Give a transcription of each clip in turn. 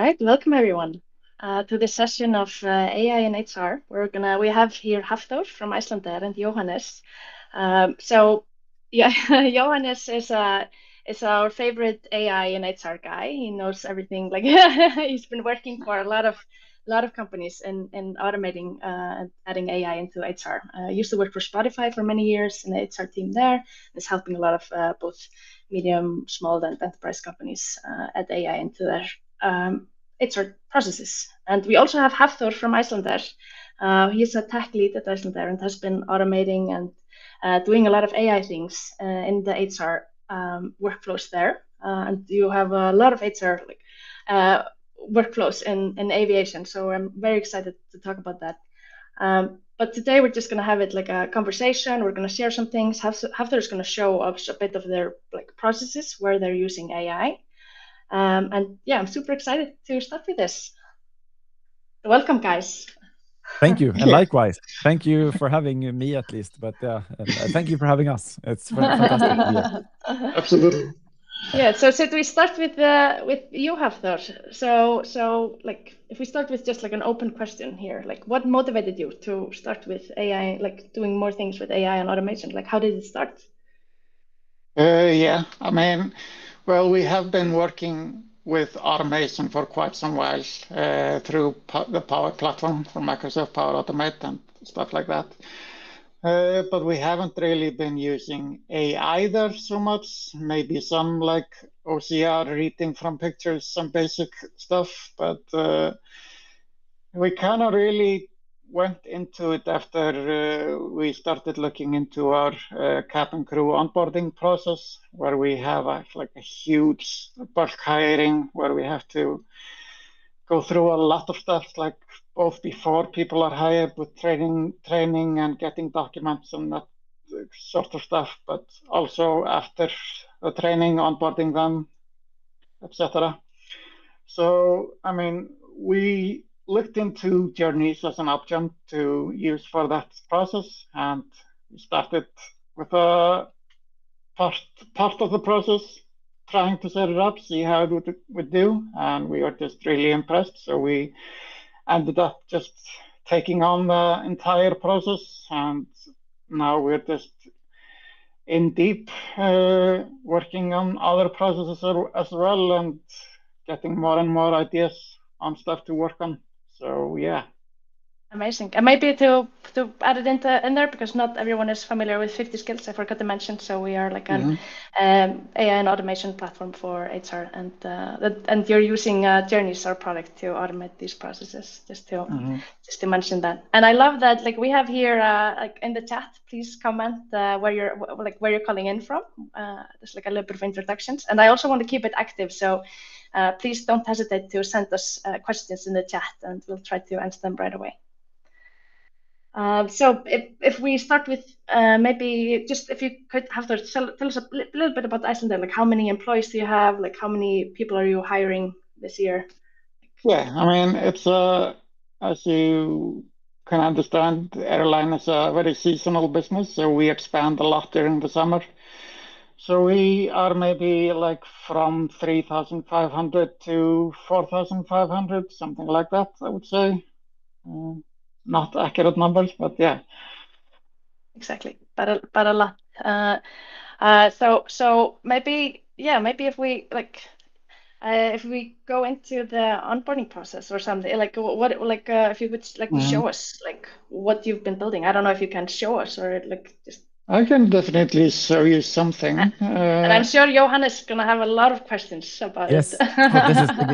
right, welcome everyone to this session of AI and HR. We have here Hafþór from Icelandair and Johannes. Yeah, Johannes is our favorite AI and HR guy. He knows everything. Like he's been working for a lot of companies in automating and adding AI into HR. Used to work for Spotify for many years in the HR team there. Is helping a lot of both medium, small, and enterprise companies add AI into their HR processes. And we also have Hafþór from Icelandair. He's a tech lead at Icelandair and has been automating and doing a lot of AI things in the HR workflows there. And you have a lot of HR workflows in aviation. So I'm very excited to talk about that. But today we're just going to have it like a conversation. We're going to share some things. Hafþór is going to show us a bit of their processes where they're using AI. And yeah, I'm super excited to start with this. Welcome, guys. Thank you, and likewise. Thank you for having me at least, but thank you for having us. It's fantastic to be here. Absolutely. Yeah. So do we start with you, Hafþór? So like if we start with just like an open question here, like what motivated you to start with AI, like doing more things with AI and automation? Like how did it start? Yeah, I mean, well, we have been working with automation for quite some while through the Power Platform from Microsoft Power Automate and stuff like that. But we haven't really been using AI there so much. Maybe some like OCR, reading from pictures, some basic stuff. But we kind of really went into it after we started looking into our cabin crew onboarding process, where we have like a huge bulk hiring, where we have to go through a lot of stuff, like both before people are hired with training and getting documents and that sort of stuff, but also after the training, onboarding them, etc. So, I mean, we looked into journeys as an option to use for that process, and we started with a part of the process, trying to set it up, see how it would do, and we were just really impressed. So we ended up just taking on the entire process, and now we're just in deep working on other processes as well, and getting more and more ideas on stuff to work on. So yeah. Amazing. And maybe to add it in there, because not everyone is familiar with 50 Skills, I forgot to mention. So we are like an AI and automation platform for HR, and you're using Journeys, our product, to automate these processes. Just to mention that. And I love that. Like we have here, like in the chat, please comment where you're calling in from. Just like a little bit of introductions. And I also want to keep it active. So please don't hesitate to send us questions in the chat, and we'll try to answer them right away. So if we start with maybe just if you could have to tell us a little bit about Icelandair, like how many employees do you have, like how many people are you hiring this year? Yeah, I mean, it's as you can understand, the airline is a very seasonal business, so we expand a lot during the summer. So we are maybe like from 3,500 to 4,500, something like that, I would say. Not accurate numbers, but yeah. Exactly, but a lot. So maybe if we if we go into the onboarding process or something, like if you would like to show us like what you've been building. I don't know if you can show us or like just. I can definitely show you something. And I'm sure Johannes is gonna have a lot of questions about it.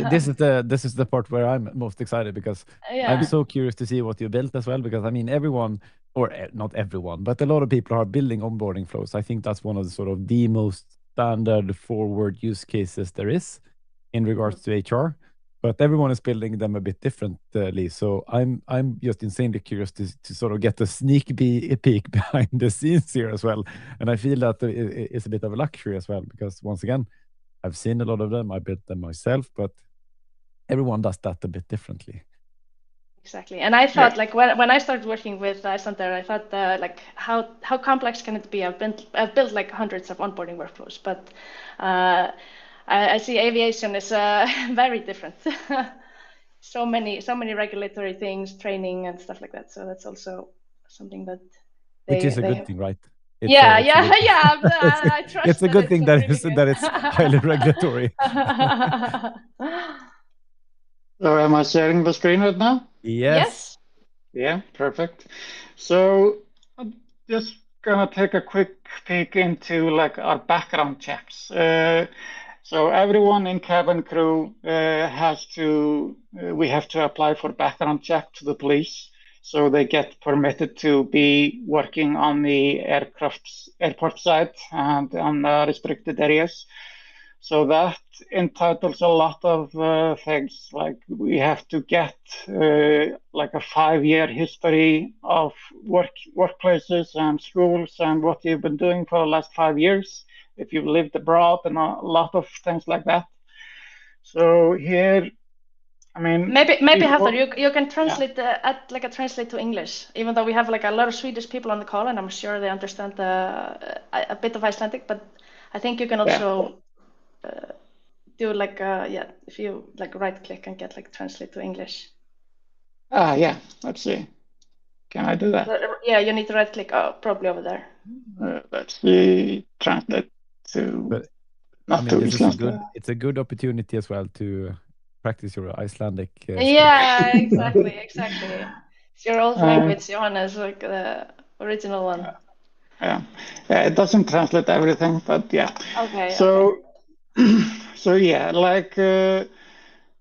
This is the part where I'm most excited, because I'm so curious to see what you built as well. Because I mean, everyone, or not everyone, but a lot of people are building onboarding flows. I think that's one of the sort of the most standard forward use cases there is in regards to HR. But everyone is building them a bit differently. So I'm just insanely curious to sort of get a sneak peek behind the scenes here as well. And I feel that it's a bit of a luxury as well, because once again, I've seen a lot of them. I built them myself, but everyone does that a bit differently. Exactly. And I thought like when I started working with Icelandair, I thought like how complex can it be? I've built like hundreds of onboarding workflows, but I see aviation is very different. So many regulatory things, training and stuff like that. So that's also something that which is a good thing, right? Yeah. I trust it's a good thing that really it's highly regulatory. So am I sharing the screen right now? Yes. Yeah, perfect. So I'm just gonna take a quick peek into like our background checks. So everyone in cabin crew we have to apply for background check to the police. So they get permitted to be working on the airport side and on the restricted areas. So that entitles a lot of things, like we have to get like a 5-year history of workplaces and schools and what you've been doing for the last 5 years, if you've lived abroad, and a lot of things like that. So here, I mean, maybe Hafþór, you can translate translate to English, even though we have like a lot of Swedish people on the call, and I'm sure they understand a bit of Icelandic, but I think you can also do like if you like right click and get like translate to English. Yeah, let's see. Can I do that? Yeah, you need to right click probably over there. Let's see, translate to it's a good opportunity as well to practice your Icelandic yeah, exactly. It's your old language, Johannes, like the original one. Yeah, it doesn't translate everything, but yeah. Okay. So yeah, like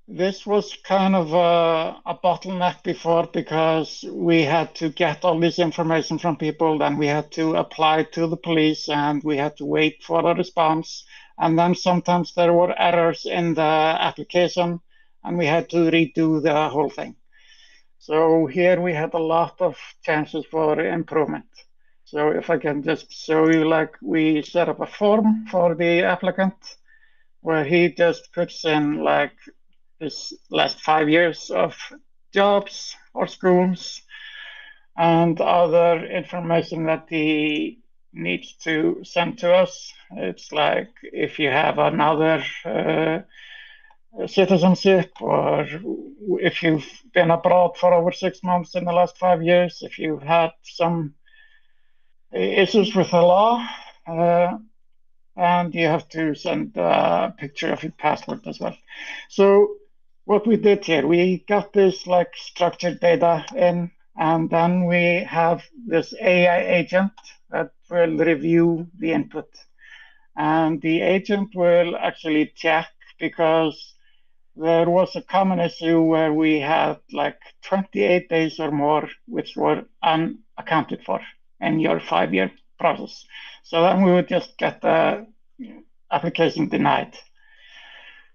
this was kind of a bottleneck before, because we had to get all this information from people, then we had to apply to the police, and we had to wait for a response. And then sometimes there were errors in the application, and we had to redo the whole thing. So here we had a lot of chances for improvement. So if I can just show you, like we set up a form for the applicant where he just puts in like his last 5 years of jobs or schools and other information that he needs to send to us. It's like if you have another citizenship, or if you've been abroad for over 6 months in the last 5 years, if you've had some issues with the law, and you have to send a picture of your passport as well. So what we did here, we got this like structured data in, and then we have this AI agent that will review the input. And the agent will actually check, because there was a common issue where we had like 28 days or more, which were unaccounted for in your 5-year process. So then we would just get the application denied.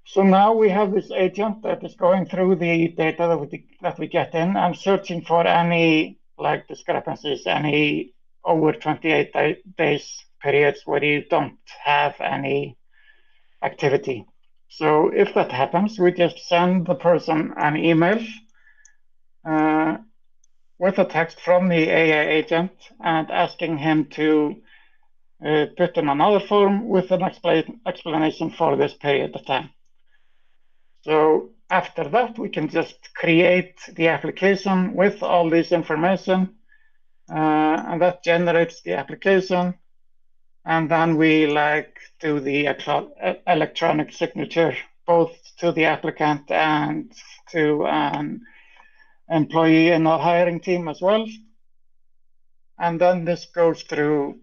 So now we have this agent that is going through the data that we get in and searching for any like discrepancies, any over 28 days periods where you don't have any activity. So if that happens, we just send the person an email with a text from the AI agent and asking him to put in another form with an explanation for this period of time. So after that, we can just create the application with all this information, and that generates the application. And then we like do the electronic signature, both to the applicant and to an employee in our hiring team as well. And then this goes through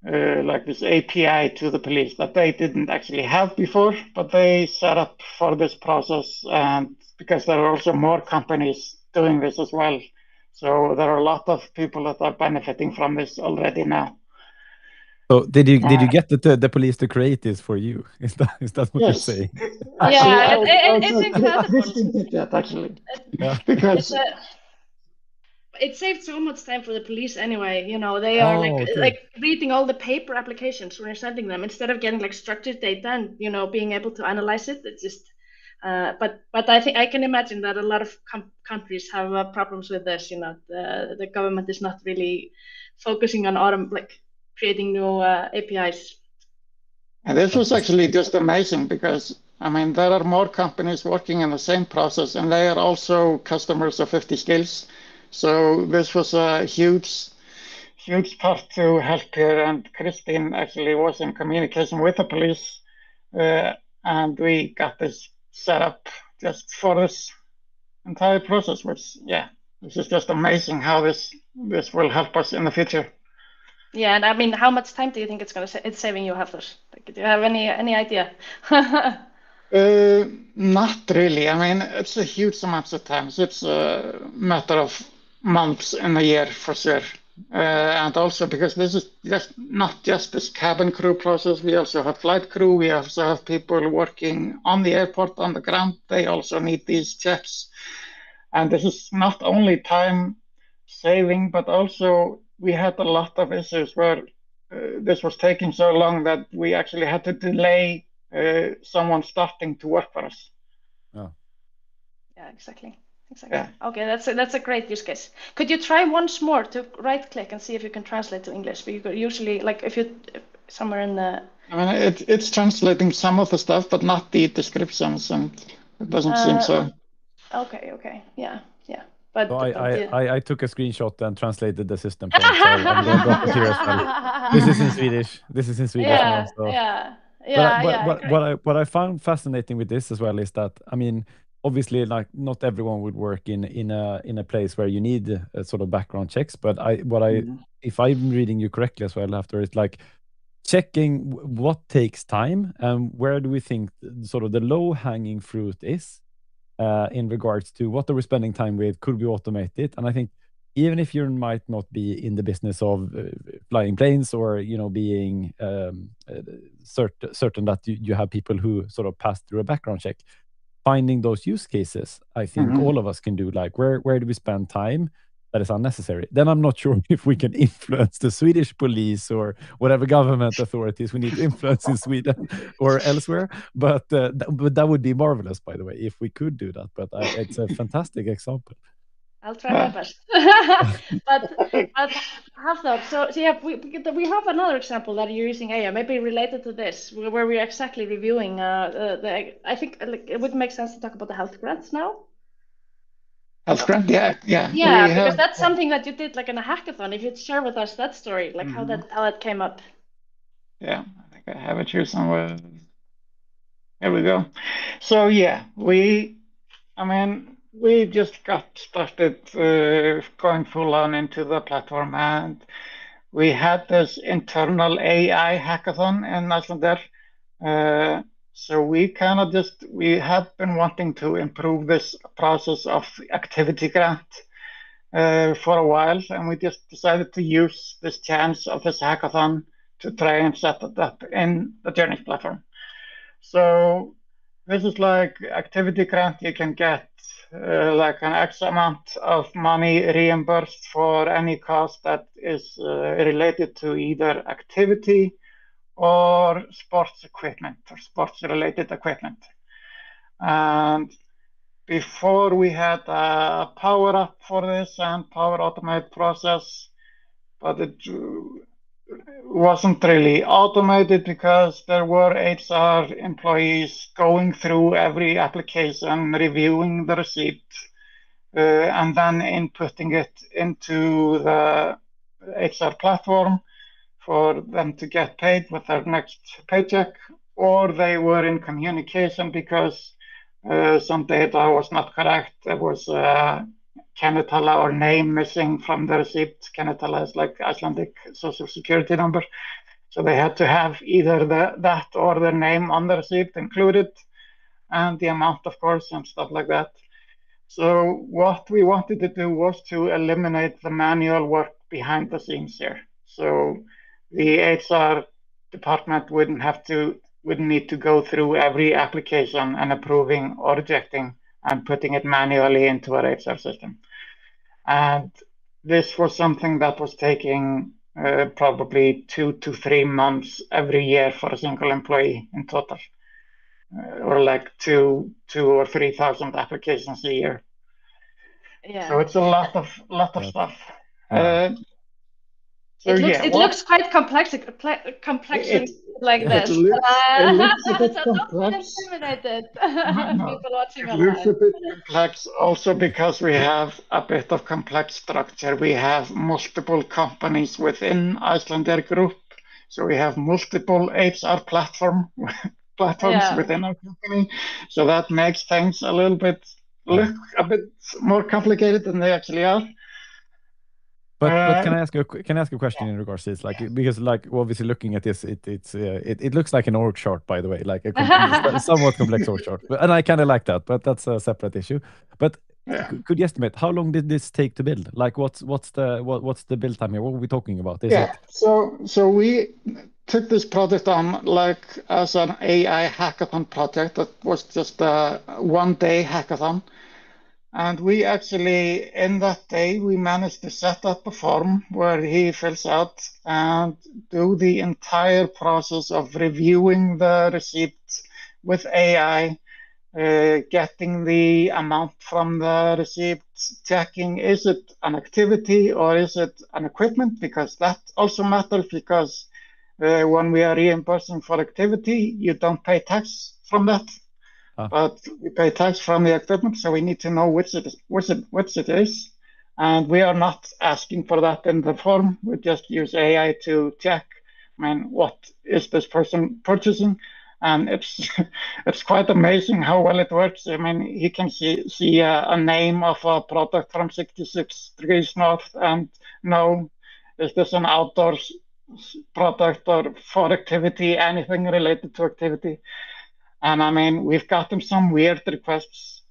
like this API to the police that they didn't actually have before, but they set up for this process, and because there are also more companies doing this as well. So there are a lot of people that are benefiting from this already now. So did you get the police to create this for you? Is that what you're saying? Actually, Kristín did that actually. Yeah. Because it saved so much time for the police anyway. You know, they are like reading all the paper applications when you're sending them, instead of getting like structured data and being able to analyze it. It's just but I think I can imagine that a lot of countries have problems with this. The government is not really focusing on creating new APIs. And this was actually just amazing because, I mean, there are more companies working in the same process, and they are also customers of 50 Skills. So this was a huge part to help here. And Kristín actually was in communication with the police, and we got this set up just for this entire process, which, yeah, this is just amazing how this will help us in the future. Yeah, and I mean, how much time do you think it's saving you, Hafþór? Like, do you have any idea? Not really. I mean, it's a huge amount of time. It's a matter of months in a year for sure. And also because this is not just this cabin crew process. We also have flight crew. We also have people working on the airport on the ground. They also need these checks. And this is not only time saving, but also we had a lot of issues where this was taking so long that we actually had to delay someone starting to work for us. Oh. Yeah, exactly. Yeah. Okay, that's a great use case. Could you try once more to right click and see if you can translate to English? But you could usually, like, if somewhere in the. I mean, it's translating some of the stuff, but not the descriptions, and it doesn't seem so. Okay, yeah. But, so I took a screenshot and translated the system prompt, so I'm going to drop it here as well. This is in Swedish. Now. So. What I found fascinating with this as well is that, I mean, obviously, like, not everyone would work in a place where you need sort of background checks. But if I'm reading you correctly as well, after it's like checking what takes time and where do we think sort of the low hanging fruit is. In regards to what are we spending time with, could we automate it? And I think even if you might not be in the business of flying planes or being certain that you have people who sort of pass through a background check, finding those use cases, I think all of us can do. Like where do we spend time that is unnecessary? Then I'm not sure if we can influence the Swedish police or whatever government authorities we need to influence in Sweden or elsewhere. But that would be marvelous, by the way, if we could do that. But it's a fantastic example. I'll try my best. but Hafþór, so yeah, we have another example that you're using AI, maybe related to this, where we're exactly reviewing I think it would make sense to talk about the health grants now. Health grant, yeah. Yeah, because that's something that you did like in a hackathon. If you'd share with us that story, like how that came up. Yeah, I think I have it here somewhere. Here we go. So yeah, we just got started going full on into the platform, and we had this internal AI hackathon in Icelandair. So we have been wanting to improve this process of activity grant for a while, and we just decided to use this chance of this hackathon to try and set it up in the Journeys platform. So this is like activity grant. You can get like an X amount of money reimbursed for any cost that is related to either activity or sports equipment or sports related equipment. And before we had a power up for this and power automate process, but it wasn't really automated because there were HR employees going through every application, reviewing the receipt, and then inputting it into the HR platform for them to get paid with their next paycheck, or they were in communication because some data was not correct. There was Kennitala or name missing from the receipt. Kennitala is like Icelandic social security number. So they had to have either that or their name on the receipt included, and the amount, of course, and stuff like that. So what we wanted to do was to eliminate the manual work behind the scenes here. So the HR department wouldn't need to go through every application and approving or rejecting and putting it manually into our HR system. And this was something that was taking probably 2 to 3 months every year for a single employee in total, or like 2,000 or 3,000 applications a year. Yeah. So it's a lot of stuff. So it looks quite complex like this. It looks a bit complex. People watching it looks a bit complex also because we have a bit of complex structure. We have multiple companies within Icelandair Group. So we have multiple HR platforms within our company. So that makes things a little bit look a bit more complicated than they actually are. But can I ask a question in regards to this? Like, because like obviously looking at this, it looks like an org chart, by the way, like a somewhat complex org chart. And I kind of like that, but that's a separate issue. But could you estimate how long did this take to build? Like, what's the build time here? What are we talking about? So we took this project on like as an AI hackathon project. That was just a one-day hackathon. And we actually, in that day, we managed to set up a form where he fills out and do the entire process of reviewing the receipt with AI, getting the amount from the receipt, checking is it an activity or is it an equipment, because that also matters, because when we are reimbursing for activity, you don't pay tax from that. But we pay tax from the equipment, so we need to know which it is. And we are not asking for that in the form. We just use AI to check, what is this person purchasing? And it's quite amazing how well it works. He can see a name of a product from 66 degrees north and know, is this an outdoors product or for activity, anything related to activity? And we've gotten some weird requests,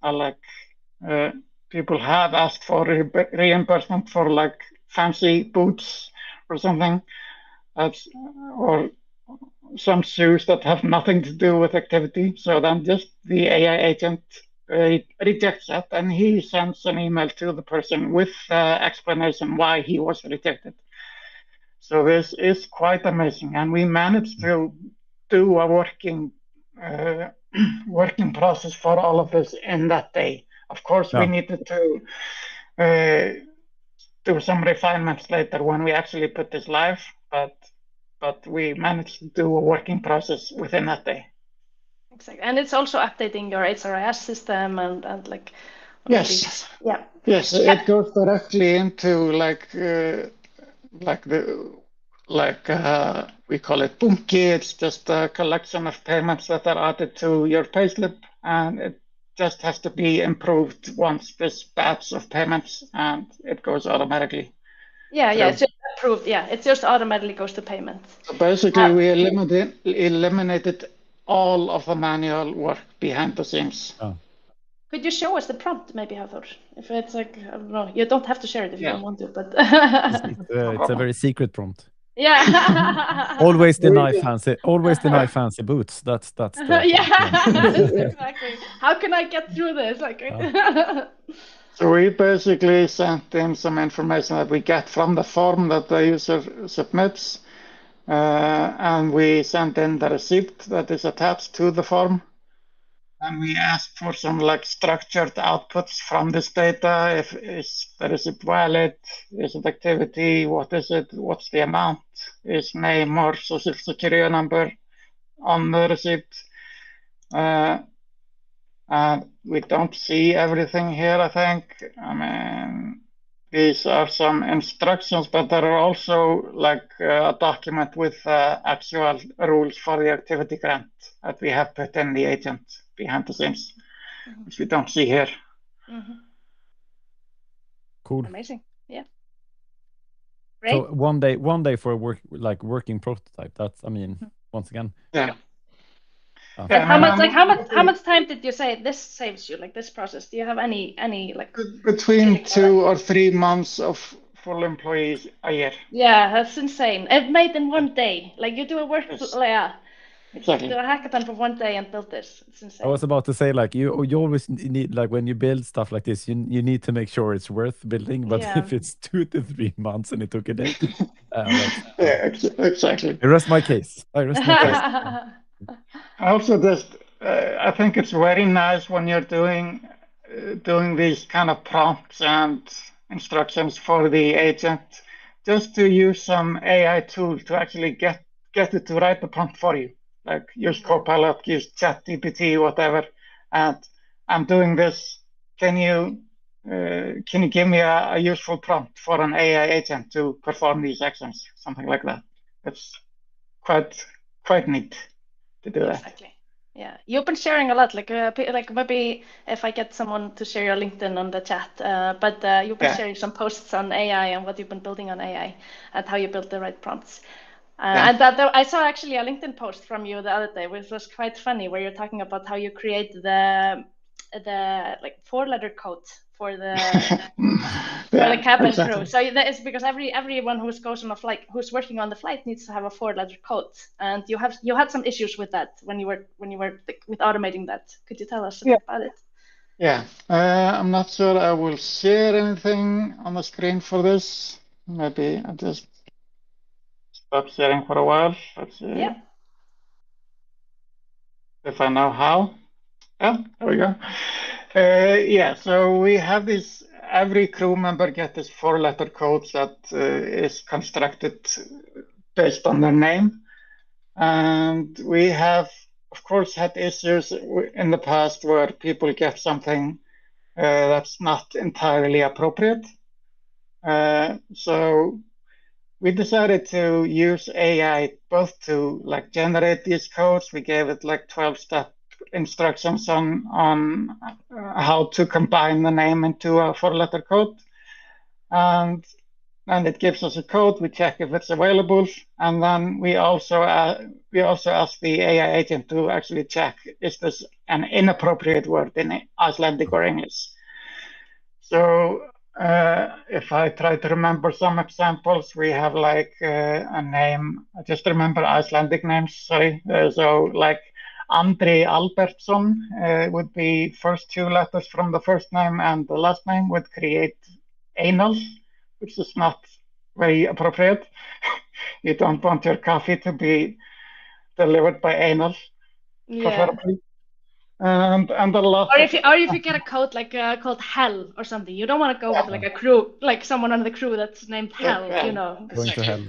people have asked for reimbursement for like fancy boots or something, or some shoes that have nothing to do with activity. So then just the AI agent rejects that, and he sends an email to the person with explanation why he was rejected. So this is quite amazing, and we managed to do a working process for all of this in that day. Of course, we needed to do some refinements later when we actually put this live, but we managed to do a working process within that day. Exactly, and it's also updating your HRIS system and like. Yes. Yes, it goes directly into we call it bunki. It's just a collection of payments that are added to your payslip, and it just has to be improved once this batch of payments, and it goes automatically. It's just approved. It just automatically goes to payment. So basically, we eliminated all of the manual work behind the scenes. Could you show us the prompt, maybe, Hafþór? If it's like, I don't know, you don't have to share it if you don't want to, but it's a very secret prompt. Yeah. Always deny fancy boots. That's exactly. How can I get through this? So we basically sent in some information that we get from the form that the user submits, and we sent in the receipt that is attached to the form. And we ask for some structured outputs from this data. Is the receipt valid? Is it activity? What is it? What's the amount? Is name or social security number on the receipt? And we don't see everything here, I think. These are some instructions, but there are also a document with actual rules for the activity grant that we have put in the agent behind the scenes, which we don't see here. Cool. Amazing. Yeah. Great. So one day for a working prototype. That's once again. Yeah. How much time did you say this saves you, this process? Do you have any between 2 or 3 months of full employees a year? Yeah, that's insane. It made in one day. You do a work, exactly. Do a hackathon for one day and build this. It's insane. I was about to say you always need when you build stuff like this, you need to make sure it's worth building. But if it's 2 to 3 months and it took a day, exactly. I rest my case. Also, I think it's very nice when you're doing these kind of prompts and instructions for the agent just to use some AI tool to actually get it to write the prompt for you. Like use Copilot, use ChatGPT, whatever. And I'm doing this. Can you give me a useful prompt for an AI agent to perform these actions? Something like that. It's quite neat to do that. Exactly. Yeah, you've been sharing a lot, like maybe if I get someone to share your LinkedIn on the chat, but you've been sharing some posts on AI and what you've been building on AI and how you build the right prompts. And I saw actually a LinkedIn post from you the other day, which was quite funny, where you're talking about how you create the like 4-letter code for the cabin crew. So that is because everyone who goes on a flight, who's working on the flight, needs to have a 4-letter code. And you had some issues with that when you were with automating that. Could you tell us a bit about it? Yeah, I'm not sure I will share anything on the screen for this. Maybe I'll just stop sharing for a while. Let's see. Yeah. If I know how. Oh, there we go. Yeah, so we have this, every crew member get this 4-letter code that is constructed based on their name. And we have, of course, had issues in the past where people get something that's not entirely appropriate. So we decided to use AI both to like generate these codes. We gave it like 12-step instructions on how to combine the name into a 4-letter code, and it gives us a code. We check if it's available, and then we also ask the AI agent to actually check, is this an inappropriate word in Icelandic or English? So if I try to remember some examples, we have like a name. I just remember Icelandic names. Sorry. So like Andri Albertsson would be first 2 letters from the first name, and the last name would create anal, which is not very appropriate. You don't want your coffee to be delivered by anal, preferably. And a lot. Or if you get a code like called Hell or something, you don't want to go with like a crew, like someone on the crew that's named Hell, you know. Going to hell.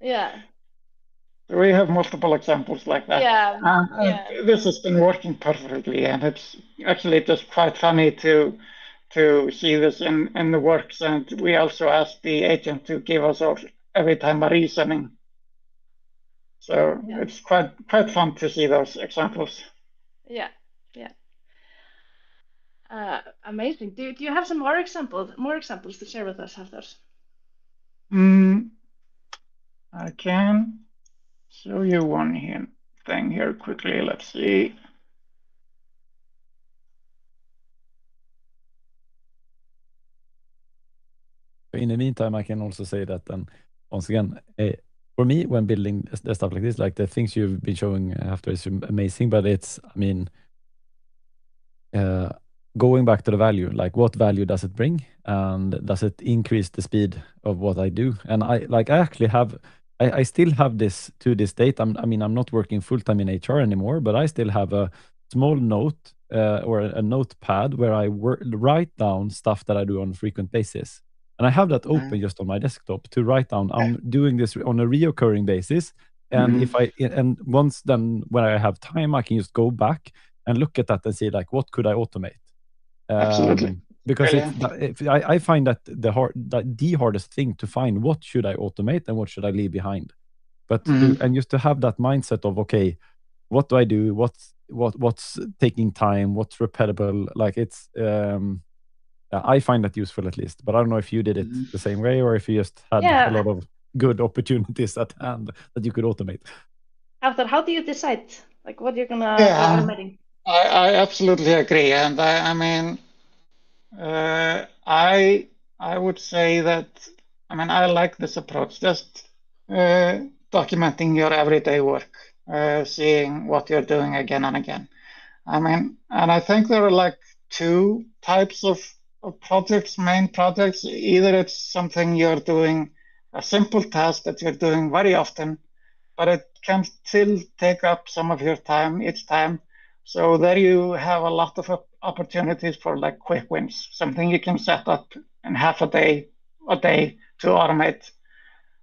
Yeah. We have multiple examples like that. And this has been working perfectly, and it's actually just quite funny to see this in the works. And we also asked the agent to give us every time a reasoning. So it's quite fun to see those examples. Yeah. Amazing. Do you have some more examples to share with us, Hafþór? I can show you one thing here quickly. Let's see. In the meantime, I can also say that, once again, for me, when building the stuff like this, like the things you've been showing after is amazing, but it's, I mean, going back to the value, like what value does it bring, and does it increase the speed of what I do? And I still have this to this date. I'm not working full time in HR anymore, but I still have a small note or a notepad where I write down stuff that I do on a frequent basis. And I have that open just on my desktop to write down. I'm doing this on a reoccurring basis. And once then when I have time, I can just go back and look at that and see like, what could I automate? Absolutely. Because I find that the hardest thing to find, what should I automate and what should I leave behind? But and just to have that mindset of, okay, what do I do? What's taking time? What's repeatable? Like it's I find that useful at least. But I don't know if you did it the same way or if you just had a lot of good opportunities at hand that you could automate. Hafþór, how do you decide like what you're gonna automating? I absolutely agree, and I mean, I would say that, I mean, I like this approach, just documenting your everyday work, seeing what you're doing again and again. I mean, and I think there are like 2 types of projects, main projects. Either it's something you're doing, a simple task that you're doing very often, but it can still take up some of your time each time. So there you have a lot of opportunities for like quick wins, something you can set up in half a day to automate.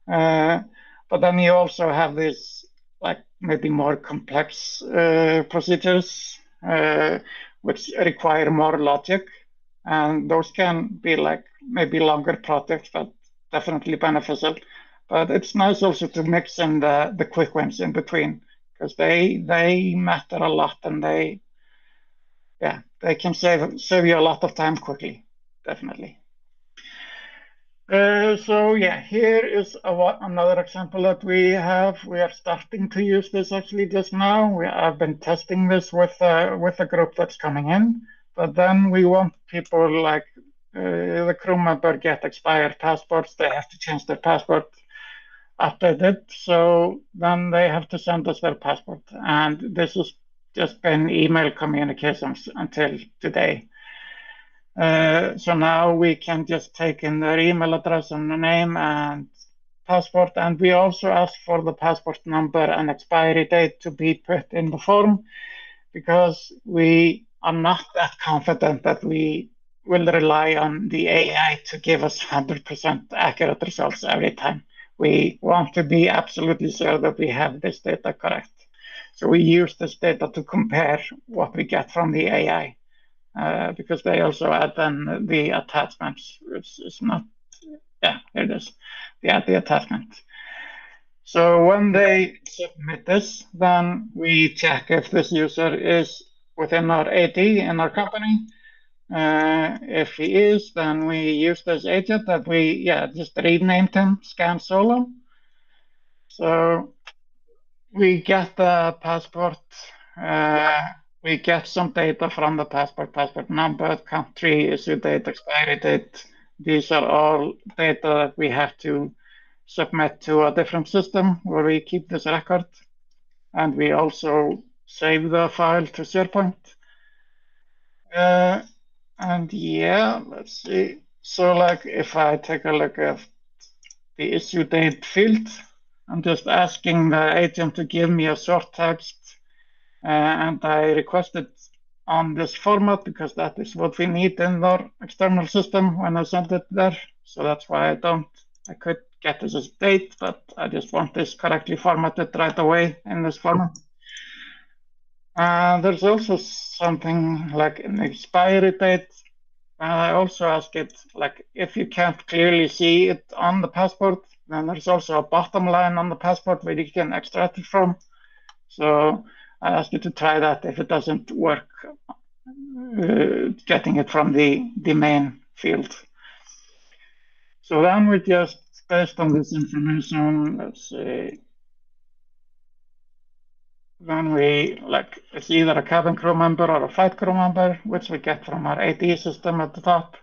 But then you also have this like maybe more complex procedures which require more logic, and those can be like maybe longer projects, but definitely beneficial. But it's nice also to mix in the quick wins in between, because they matter a lot, and they can save you a lot of time quickly, definitely. So yeah, here is another example that we have. We are starting to use this actually just now. I've been testing this with a group that's coming in, but then we want people like the crew member get expired passports. They have to change their passport updated, so then they have to send us their passport. And this has just been email communications until today. So now we can just take in their email address and the name and passport, and we also ask for the passport number and expiry date to be put in the form, because we are not that confident that we will rely on the AI to give us 100% accurate results every time. We want to be absolutely sure that we have this data correct. So we use this data to compare what we get from the AI. Because they also add then the attachments, which is not, here it is. They add the attachment. So when they submit this, then we check if this user is within our AD in our company. If he is, then we use this agent that we just renamed him Scan Solo. So we get the passport. We get some data from the passport number, country, issue date, expiry date. These are all data that we have to submit to a different system where we keep this record. And we also save the file to SharePoint. And let's see. So like if I take a look at the issue date field, I'm just asking the agent to give me a short text. And I requested on this format because that is what we need in our external system when I send it there. So that's why I could get this as date, but I just want this correctly formatted right away in this format. There's also something like an expiry date. I also ask it, like, if you can't clearly see it on the passport, then there's also a bottom line on the passport where you can extract it from. So I ask you to try that if it doesn't work, getting it from the main field. So then we just, based on this information, let's see, then we, like, it's either a cabin crew member or a flight crew member, which we get from our AD system at the top.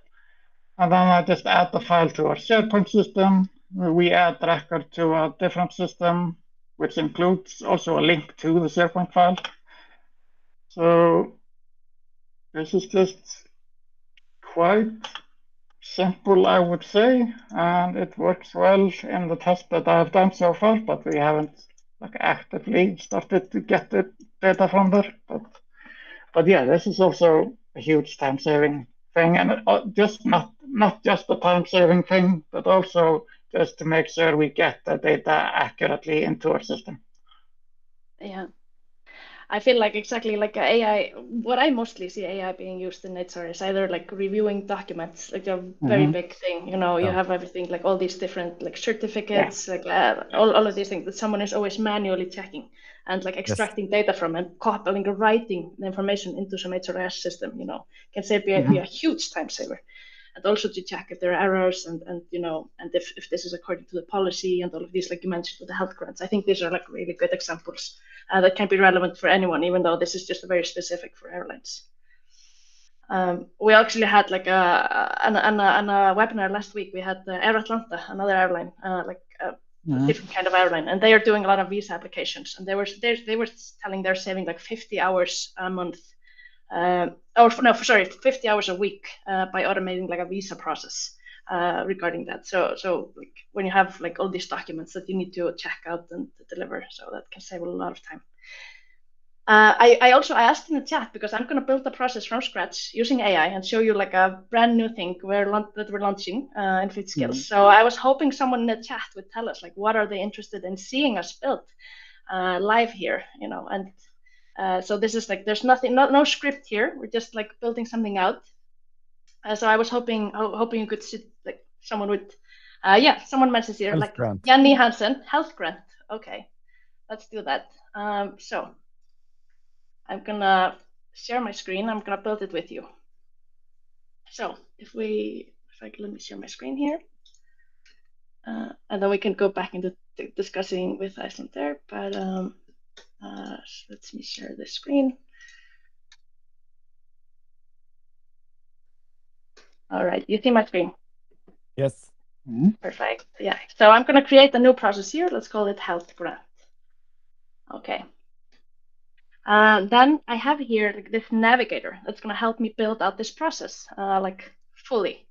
And then I just add the file to our SharePoint system. We add the record to a different system, which includes also a link to the SharePoint file. So this is just quite simple, I would say, and it works well in the test that I've done so far, but we haven't like actively started to get the data from there. But yeah, this is also a huge time-saving thing, and just not just a time-saving thing, but also just to make sure we get the data accurately into our system. Yeah. I feel like exactly like AI, what I mostly see AI being used in HR is either like reviewing documents, like a very big thing, you know, you have everything, like all these different like certificates, like all of these things that someone is always manually checking and like extracting data from and copying or writing the information into some HRS system, you know, can say be a huge time saver. And also to check if there are errors and you know, and if this is according to the policy and all of these, like you mentioned with the health grants. I think these are like really good examples that can be relevant for anyone, even though this is just very specific for airlines. We actually had like on a webinar last week. We had Air Atlanta, another airline, like a different kind of airline, and they are doing a lot of visa applications. And they were telling they're saving like 50 hours a month, 50 hours a week by automating like a visa process regarding that. So like when you have like all these documents that you need to check out and deliver, so that can save a lot of time. I also asked in the chat because I'm going to build a process from scratch using AI and show you like a brand new thing that we're launching in Fit Skills. So I was hoping someone in the chat would tell us like what are they interested in seeing us build live here, and so this is like there's no script here. We're just like building something out. So I was hoping you could see like someone would someone mentions here health like grant. Jenny Hansen, health grant. Okay, let's do that. So I'm gonna share my screen. I'm gonna build it with you. So if I can, let me share my screen here, and then we can go back into discussing with Icelandair. But let me share the screen. All right, you see my screen? Yes. Perfect. Yeah. So I'm gonna create a new process here. Let's call it health grant. Okay. Then I have here like, this navigator that's going to help me build out this process like fully.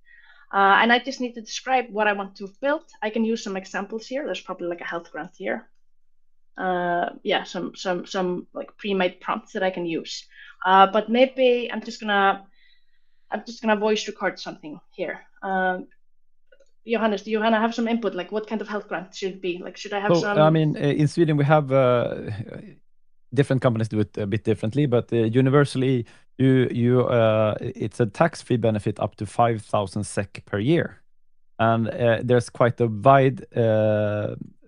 And I just need to describe what I want to build. I can use some examples here. There's probably like a health grant here. Some like pre-made prompts that I can use. But maybe I'm just gonna voice record something here. Johannes, do you want to have some input? Like, what kind of health grant should it be? Like, should I have some? I mean, in Sweden we have different companies do it a bit differently, but universally, it's a tax-free benefit up to 5,000 SEK per year, and there's quite a wide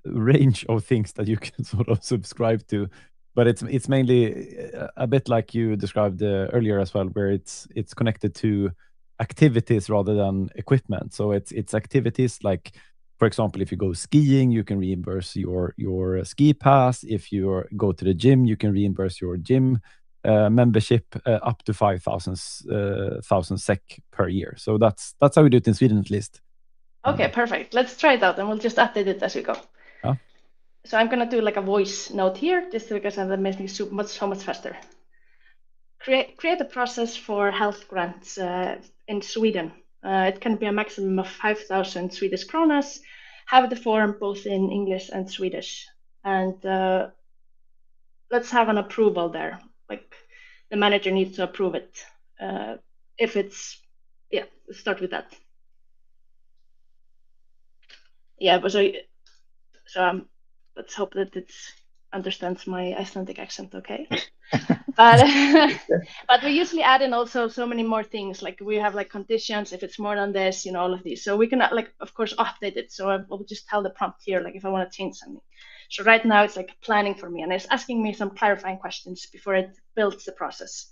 range of things that you can sort of subscribe to. But it's mainly a bit like you described earlier as well, where it's connected to activities rather than equipment. So it's activities like, for example, if you go skiing, you can reimburse your ski pass. If you go to the gym, you can reimburse your gym membership up to 5,000 SEK per year. So that's how we do it in Sweden, at least. Okay, perfect. Let's try it out, and we'll just update it as we go. Yeah. So I'm gonna do like a voice note here, just because I'm making so much faster. Create a process for health grants in Sweden. It can be a maximum of 5,000 Swedish kronas. Have the form both in English and Swedish, and let's have an approval there. Like the manager needs to approve it. If it's let's start with that. Yeah, but so let's hope that it understands my Icelandic accent, okay? But we usually add in also so many more things, like we have like conditions if it's more than this, all of these. So we can like, of course, update it. So I'll just tell the prompt here, like if I want to change something. So right now it's like planning for me, and it's asking me some clarifying questions before it builds the process.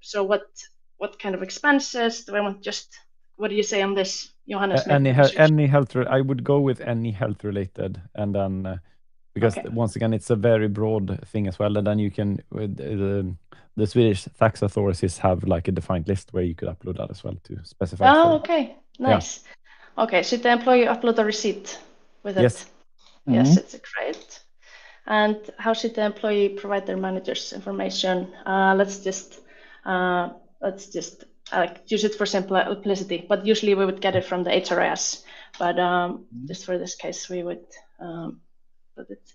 So what kind of expenses do I want? Just what do you say on this, Johannes? Any health. I would go with any health related, and then because once again it's a very broad thing as well, and then you can the Swedish tax authorities have like a defined list where you could upload that as well to specify. Oh, okay, nice. Yeah. Okay, should the employee upload a receipt with it? Yes. Yes, it's great. And how should the employee provide their manager's information? Let's just use it for simplicity, but usually we would get it from the HRIS. But just for this case, we would put it.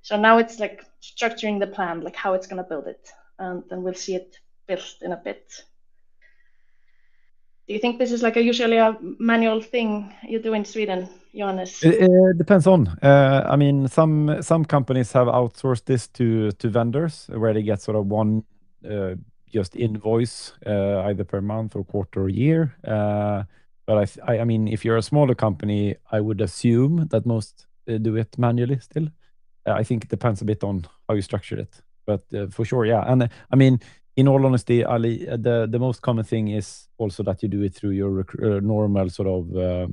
So now it's like structuring the plan, like how it's going to build it, and then we'll see it built in a bit. Do you think this is like usually a manual thing you do in Sweden, Johannes? It depends on. I mean, some companies have outsourced this to vendors where they get sort of one just invoice either per month or quarter or year. But I mean, if you're a smaller company, I would assume that most do it manually still. I think it depends a bit on how you structure it, but for sure, yeah. And I mean, in all honesty, Ali, the most common thing is also that you do it through your normal sort of what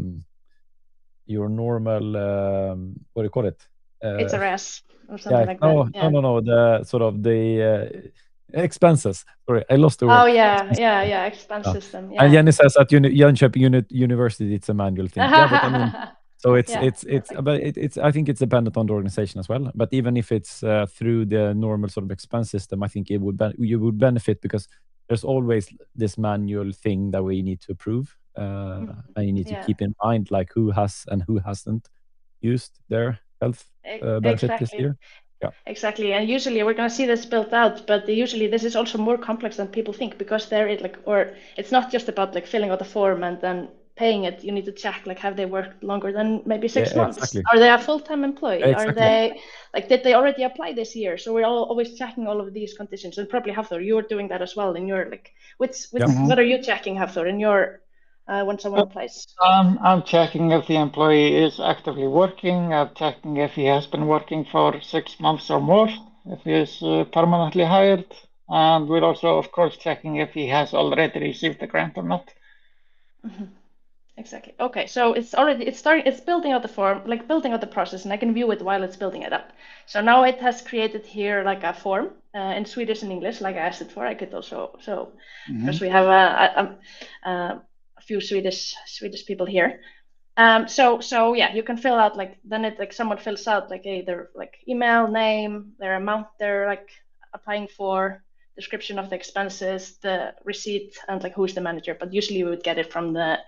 do you call it? HRS or something like that. No. The sort of the expenses. Sorry, I lost the word. Oh yeah, expense system. Yeah. And Jenny says at Jönköping University, it's a manual thing. Yeah, but I mean, so it's I think it's dependent on the organization as well. But even if it's through the normal sort of expense system, I think you would benefit because there's always this manual thing that we need to approve, and you need to keep in mind like who has and who hasn't used their health benefit this year. Exactly, and usually we're going to see this built out, but usually this is also more complex than people think, because it's not just about like filling out the form and then paying it. You need to check like, have they worked longer than maybe 6 months? Exactly. Are they a full-time employee? Exactly. Are they did they already apply this year? So we're always checking all of these conditions, and probably Hafþór, you are doing that as well in your what are you checking, Hafþór, in your when someone applies? I'm checking if the employee is actively working. I'm checking if he has been working for 6 months or more, if he is permanently hired. And we're also, of course, checking if he has already received the grant or not. Exactly. Okay, so it's building out the form, like building out the process, and I can view it while it's building it up. So now it has created here like a form in Swedish and English, like I asked it for. I could also because we have a few Swedish people here. So yeah, you can fill out someone fills out like their like email, name, their amount they're like applying for, description of the expenses, the receipt, and like who's the manager. But usually we would get it from the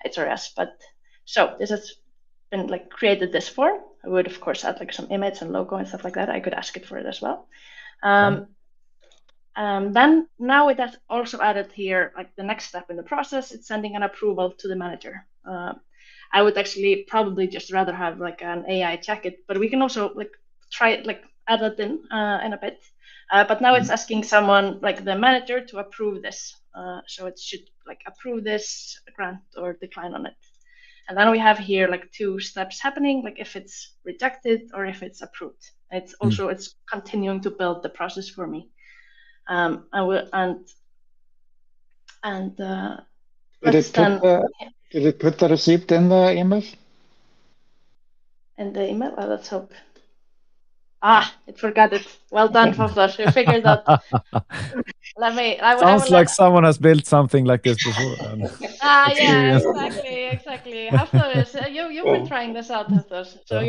HRS. But so this has been like created this form. I would of course add like some image and logo and stuff like that. I could ask it for it as well. Then now it has also added here like the next step in the process. It's sending an approval to the manager. I would actually probably just rather have like an AI check it, but we can also like try it, like add it in a bit. But now it's asking someone like the manager to approve this. So it should like approve this grant or decline on it. And then we have here like 2 steps happening, like if it's rejected or if it's approved. It's also it's continuing to build the process for me. Did it put the receipt in the email? In the email? Oh, let's hope. It forgot it. Well done, Hafþór. You figured out. Sounds like someone has built something like this before. Yeah, exactly. Hafþór, you've been trying this out, Hafþór. So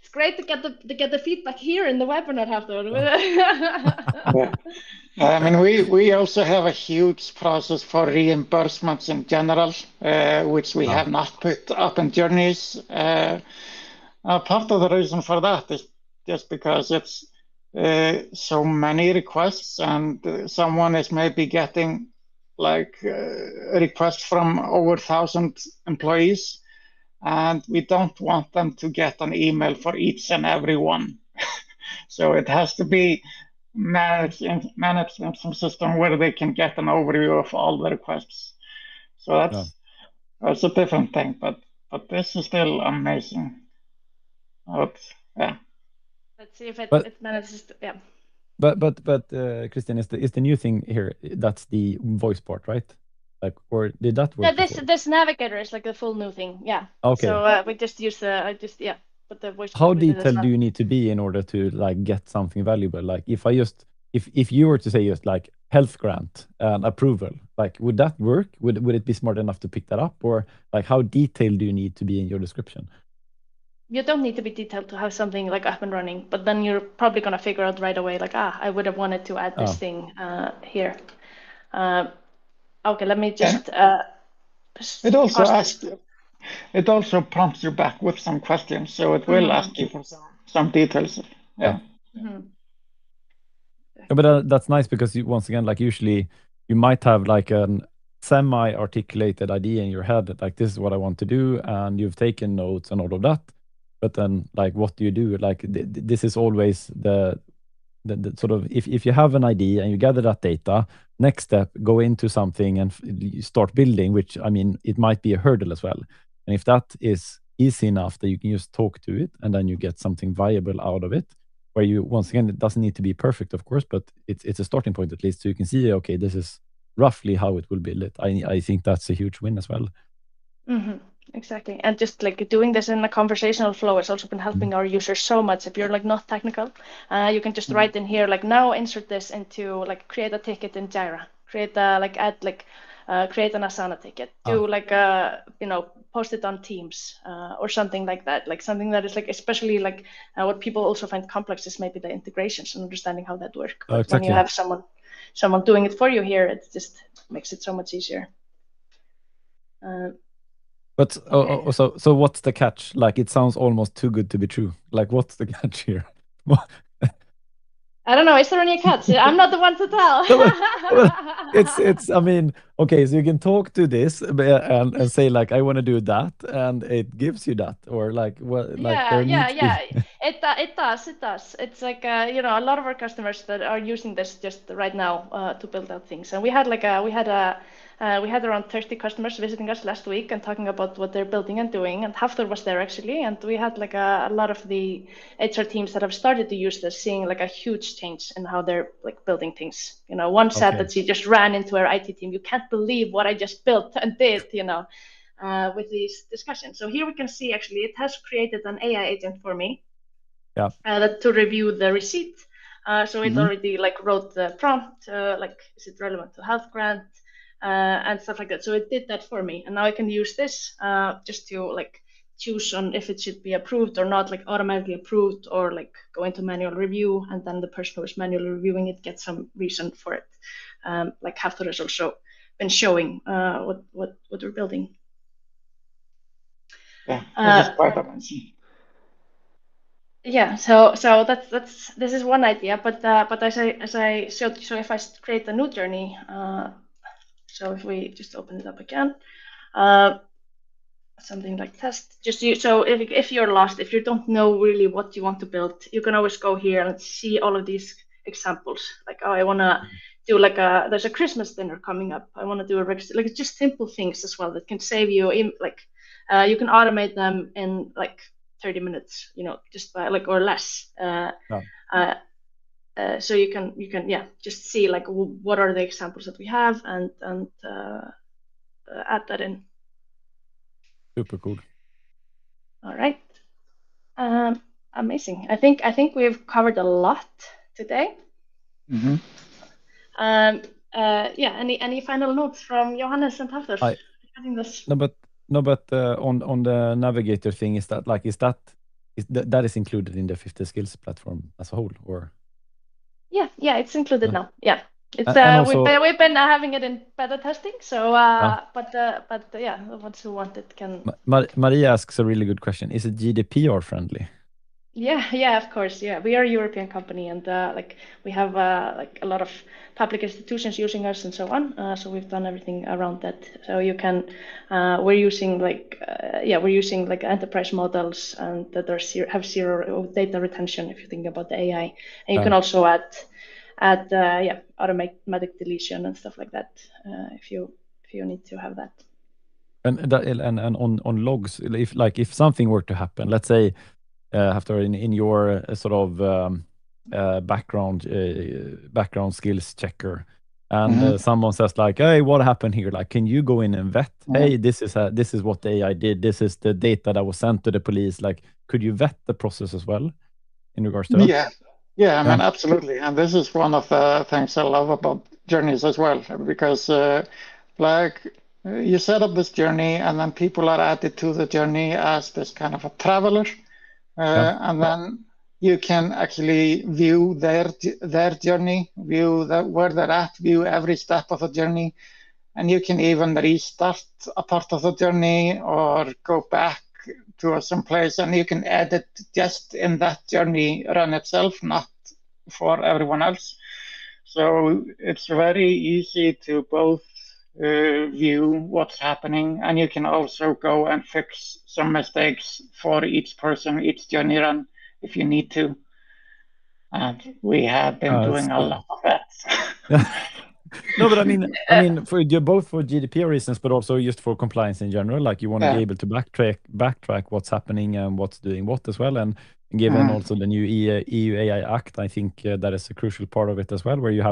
it's great to get the feedback here in the webinar, Hafþór. I mean, we also have a huge process for reimbursements in general, which we have not put up in Journeys. Part of the reason for that is just because it's so many requests, and someone is maybe getting like requests from over 1,000 employees, and we don't want them to get an email for each and every one. So it has to be managed in some system where they can get an overview of all the requests. So that's a different thing, but this is still amazing. Let's see if it manages to, But Kristín, is the new thing here, that's the voice part, right? Like, or did that work? Yeah, this navigator is like the full new thing. Yeah. Okay. So we just use but the voice. How detailed do you need to be in order to like get something valuable? Like if you were to say just like health grant and approval, like would that work? Would it be smart enough to pick that up, or like how detailed do you need to be in your description? You don't need to be detailed to have something like up and running, but then you're probably gonna figure out right away like I would have wanted to add this thing here. Okay, let me just. It also prompts you back with some questions, so it will ask you for some details. Yeah. But that's nice, because once again, like usually you might have like an semi-articulated idea in your head, like this is what I want to do, and you've taken notes and all of that. But then, like, what do you do? Like, this is always the sort of, if you have an idea and you gather that data, next step, go into something and start building, which, I mean, it might be a hurdle as well. And if that is easy enough that you can just talk to it and then you get something viable out of it, where you, once again, it doesn't need to be perfect, of course, but it's a starting point at least, so you can see, okay, this is roughly how it will build it. I think that's a huge win as well. Exactly, and just like doing this in a conversational flow has also been helping our users so much. If you're like not technical, you can just write in here like, now insert this into like, create a ticket in Jira, create a create an Asana ticket, do like post it on Teams or something like that. Like something that is like, especially like what people also find complex is maybe the integrations and understanding how that works. But exactly. When you have someone doing it for you here, it just makes it so much easier. But so what's the catch? Like, it sounds almost too good to be true. Like, what's the catch here? I don't know. Is there any cuts? I'm not the one to tell. It's. I mean, okay, so you can talk to this and say like, I want to do that, and it gives you that, or like, well, like there needs to be. It does. It's like a lot of our customers that are using this just right now to build out things, and we had around 30 customers visiting us last week and talking about what they're building and doing. And Hafþór was there actually, and we had like a lot of the HR teams that have started to use this, seeing like a huge change in how they're like building things. One said that she just ran into her IT team. You can't believe what I just built and did. With these discussions. So here we can see actually it has created an AI agent for me. Yeah. To review the receipt. So it already like wrote the prompt, like is it relevant to health grant? And stuff like that. So it did that for me, and now I can use this just to like choose on if it should be approved or not, like automatically approved, or like go into manual review, and then the person who is manually reviewing it gets some reason for it. Like Hafþór has also been showing what we're building. Yeah, this is quite amazing. Yeah, so this is one idea, but as I showed, so if I create a new journey. So if we just open it up again, something like test, so if you're lost, if you don't know really what you want to build, you can always go here and see all of these examples. Like, I want to do there's a Christmas dinner coming up. I want to do like just simple things as well that can save you you can automate them in like 30 minutes, just by or less. So you can just see like what are the examples that we have and add that in. Super cool. All right. Amazing. I think we've covered a lot today. Mm-hmm. Any final notes from Johannes and Hafþór? No, but on the navigator thing, is that is included in the 50 skills platform as a whole, or? Yeah, it's included now. Yeah, it's also, we've been having it in beta testing. So, but yeah, the ones who want it can. Maria asks a really good question. Is it GDPR friendly? Yeah, of course. Yeah, we are a European company, and we have like a lot of public institutions using us and so on. So we've done everything around that. So you can, we're using enterprise models, and that have zero data retention if you think about the AI, and you can also add automatic deletion and stuff like that if you need to have that. And on logs, if something were to happen, let's say. Hafþór, in your sort of background skills checker, and someone says like, "Hey, what happened here?" Like, can you go in and vet? Hey, this is what the AI did. This is the data that was sent to the police. Like, could you vet the process as well in regards to that? Yeah. I mean, absolutely. And this is one of the things I love about journeys as well, because like you set up this journey, and then people are added to the journey as this kind of a traveler. And then you can actually view their journey, view where they're at, view every step of the journey, and you can even restart a part of the journey or go back to some place, and you can edit just in that journey run itself, not for everyone else. So it's very easy to both view what's happening, and you can also go and fix some mistakes for each person, each journey run, if you need to. And we have been doing a lot of that. No, but I mean, for both for GDPR reasons, but also just for compliance in general. Like, you want to be able to backtrack what's happening and what's doing what as well. And given also the new EU AI Act, I think that is a crucial part of it as well, where you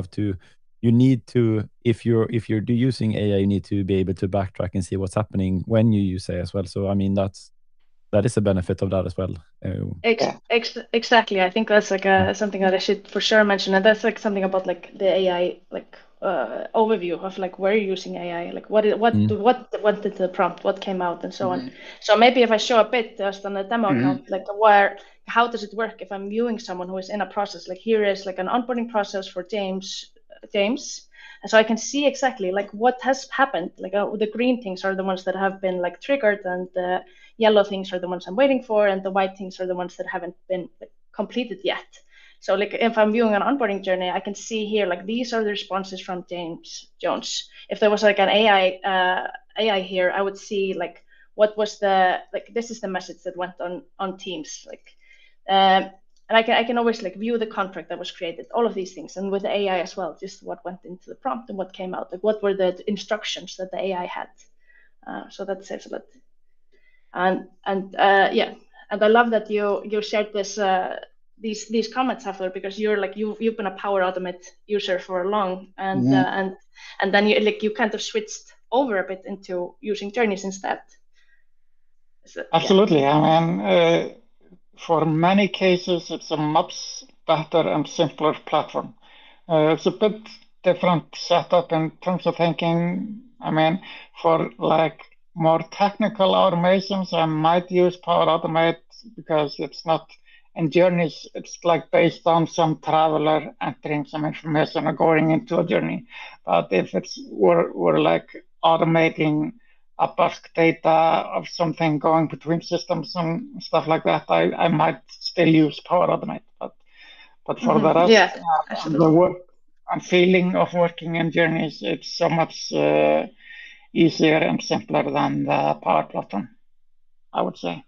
need to, if you're using AI, you need to be able to backtrack and see what's happening when you use AI as well. So I mean, that is a benefit of that as well. Exactly. I think that's like something that I should for sure mention, and that's like something about like the AI overview of like where you're using AI, like what did the prompt, what came out, and so on. So maybe if I show a bit just on the demo account, like how does it work if I'm viewing someone who is in a process, like here is like an onboarding process for James, and so I can see exactly like what has happened. Like the green things are the ones that have been like triggered, and the yellow things are the ones I'm waiting for, and the white things are the ones that haven't been completed yet. So like if I'm viewing an onboarding journey, I can see here like these are the responses from Jones. If there was like an AI here, I would see like what was the like this is the message that went on Teams like. And I can always like view the contract that was created, all of these things, and with the AI as well, just what went into the prompt and what came out, like what were the instructions that the AI had. So that saves a lot. And yeah, and I love that you shared this these comments, Hafþór, because you're like you've been a Power Automate user for long, and and then you kind of switched over a bit into using journeys instead. So, absolutely, yeah. I mean. For many cases, it's a much better and simpler platform. It's a bit different setup in terms of thinking. I mean, for like more technical automations, I might use Power Automate because it's not in journeys. It's like based on some traveler entering some information or going into a journey. But if it's we're like automating a bulk data of something going between systems and stuff like that, I might still use Power Automate. But for the rest, the work and feeling of working in journeys, it's so much easier and simpler than the Power Platform, I would say.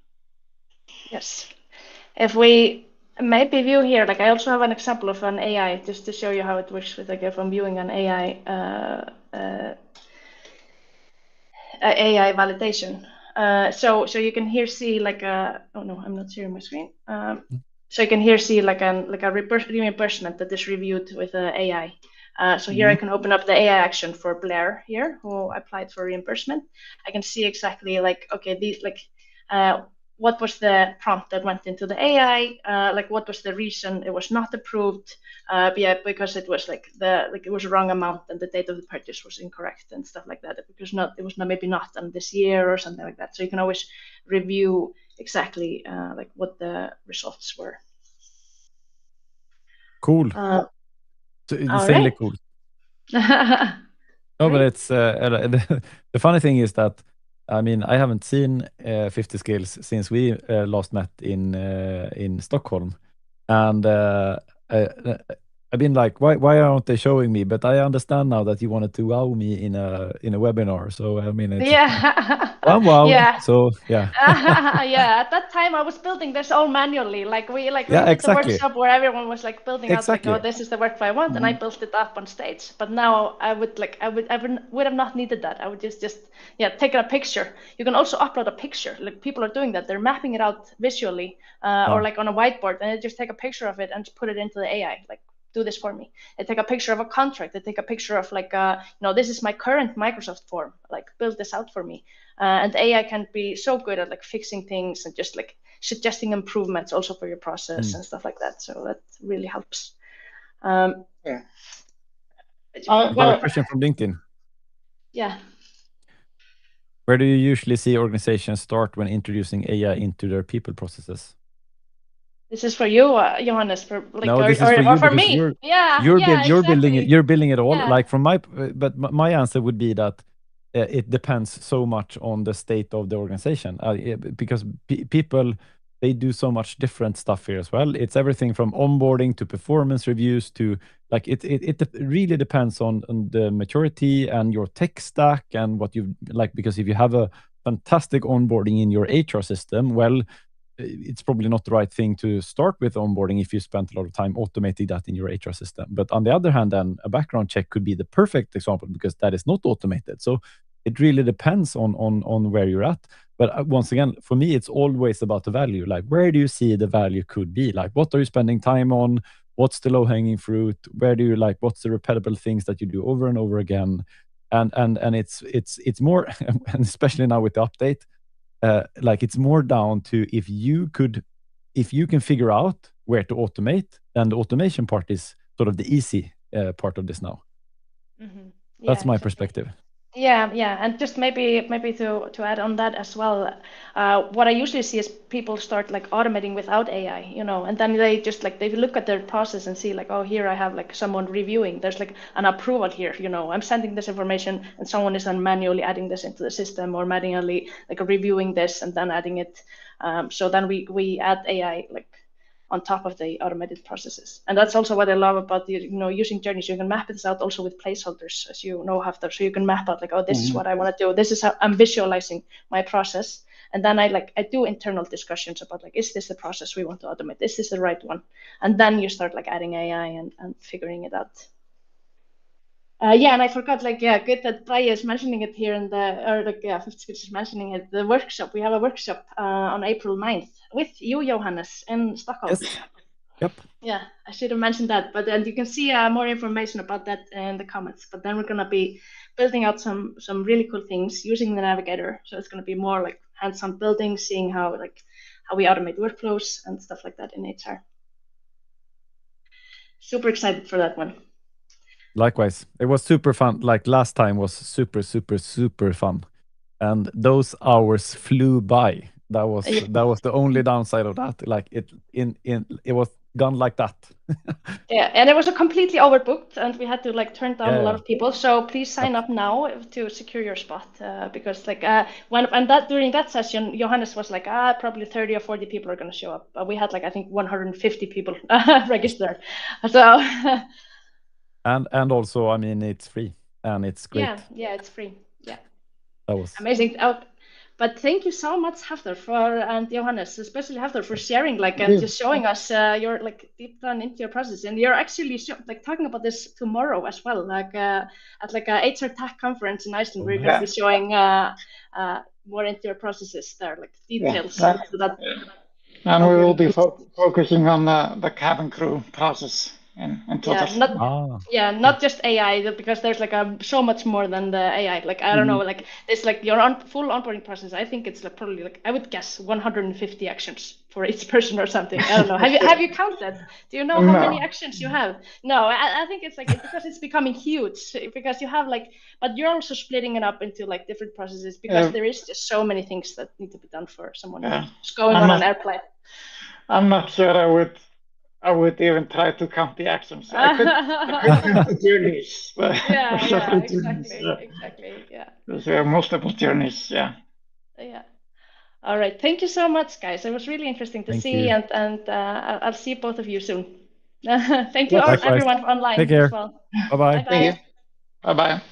Yes. If we maybe view here, like I also have an example of an AI just to show you how it works with like if I'm viewing an AI AI validation. So you can here see like a, oh no, I'm not sharing my screen. So you can here see like a reimbursement that is reviewed with AI. So here I can open up the AI action for Blair here, who applied for reimbursement. I can see exactly like, okay, these like, what was the prompt that went into the AI? Like what was the reason it was not approved? Yeah, because it was like it was a wrong amount and the date of the purchase was incorrect and stuff like that. Because it was maybe not on this year or something like that. So you can always review exactly like what the results were. Cool. So insanely cool. No, but it's the funny thing is that I mean I haven't seen 50 Skills since we last met in Stockholm, and I've been like, why aren't they showing me? But I understand now that you wanted to wow me in a webinar. So I mean, it's wow. Yeah. So yeah. Yeah. At that time, I was building this all manually. Like we did exactly. the workshop where everyone was like building out like, oh, this is the workflow I want, and I built it up on stage. But now I would have not needed that. I would just take a picture. You can also upload a picture. Like people are doing that. They're mapping it out visually or like on a whiteboard, and they just take a picture of it and just put it into the AI. Like, do this for me. They take a picture of a contract. They take a picture of like, this is my current Microsoft form. Like, build this out for me. And AI can be so good at like fixing things and just like suggesting improvements also for your process and stuff like that. So that really helps. One question from LinkedIn. Yeah. Where do you usually see organizations start when introducing AI into their people processes? This is for you, Johannes. For like, no, this is for you for me. You're exactly. building it all. Yeah. Like from but my answer would be that it depends so much on the state of the organization because people they do so much different stuff here as well. It's everything from onboarding to performance reviews to like it really depends on the maturity and your tech stack and what you like. Because if you have a fantastic onboarding in your HR system, well, it's probably not the right thing to start with onboarding if you spent a lot of time automating that in your HR system. But on the other hand, then a background check could be the perfect example because that is not automated. So it really depends on where you're at. But once again, for me, it's always about the value. Like, where do you see the value could be? Like, what are you spending time on? What's the low-hanging fruit? Where do you like? What's the repeatable things that you do over and over again? And it's more, and especially now with the update. Like it's more down to if you can figure out where to automate, then the automation part is sort of the easy part of this now. That's my perspective. Yeah, and just maybe to add on that as well, what I usually see is people start like automating without AI, and then they just like they look at their process and see like, oh, here I have like someone reviewing. There's like an approval here, I'm sending this information and someone is then manually adding this into the system or manually like reviewing this and then adding it. So then we add AI like on top of the automated processes. And that's also what I love about using journeys. You can map this out also with placeholders, as you know, Hafþór. So you can map out like, oh, this is what I want to do. This is how I'm visualizing my process. And then I do internal discussions about like, is this the process we want to automate? Is this the right one? And then you start like adding AI and figuring it out. And I forgot, good that Bragi is mentioning it here Fifth Skills is mentioning it. The workshop, we have a workshop on April 9th with you, Johannes, in Stockholm. Yes. Yep. Yeah, I should have mentioned that, but then you can see more information about that in the comments. But then we're gonna be building out some really cool things using the navigator. So it's gonna be more like hands-on building, seeing how we automate workflows and stuff like that in HR. Super excited for that one. Likewise, it was super fun. Like last time was super fun, and those hours flew by. That was the only downside of that. Like it was gone like that. Yeah, and it was a completely overbooked, and we had to turn down a lot of people. So please sign up now to secure your spot, because during that session, Johannes was like, probably 30 or 40 people are going to show up. We had I think 150 people registered. So. And also, I mean, it's free and it's great. Yeah, it's free. Yeah, that was amazing. But thank you so much, Hafþór, and Johannes, especially Hafþór, for sharing and just showing us your deep down into your process. And you're actually talking about this tomorrow as well, at a HR Tech conference in Iceland. We're going to be showing more into your processes there, details. Yeah. And we will be focusing on the cabin crew process. Not just AI, because there's so much more than the AI. I don't know, it's your full onboarding process. I think it's probably I would guess 150 actions for each person or something. I don't know. Have you counted? Do you know how many actions you have? No, I think it's because it's becoming huge, because you have but you're also splitting it up into different processes, because there is just so many things that need to be done for someone who's going on an airplane. I'm not sure I would even try to count the actions. I could count the journeys. Exactly. Yeah. There are multiple journeys. Yeah. All right. Thank you so much, guys. It was really interesting to see, and I'll see both of you soon. Thank you, everyone online. Take care. As well. Bye-bye. Bye-bye. Bye-bye.